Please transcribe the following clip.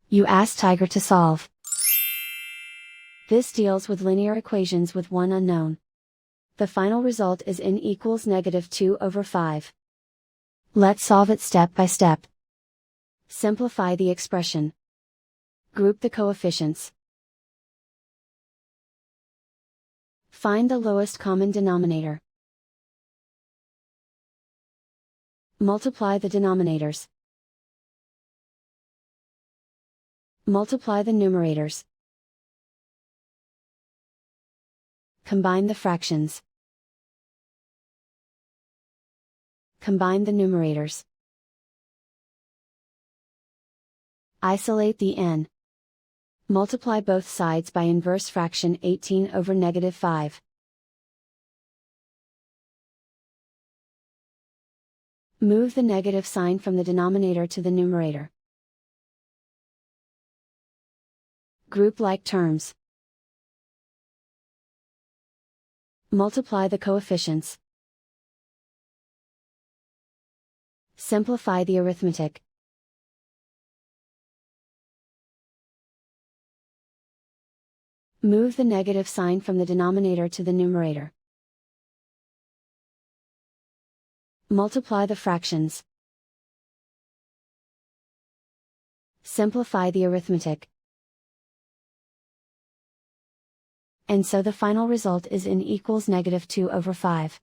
You ask Tiger to solve. This deals with linear equations with one unknown. The final result is n equals -2/5. Let's solve it step by step. Simplify the expression. Group the coefficients. Find the lowest common denominator. Multiply the denominators. Multiply the numerators. Combine the fractions. Combine the numerators. Isolate the n. Multiply both sides by inverse fraction 18/5. Move the negative sign from the denominator to the numerator. Group like terms. Multiply the coefficients. Simplify the arithmetic. Move the negative sign from the denominator to the numerator. Multiply the fractions. Simplify the arithmetic. And so the final result is n equals -2/5.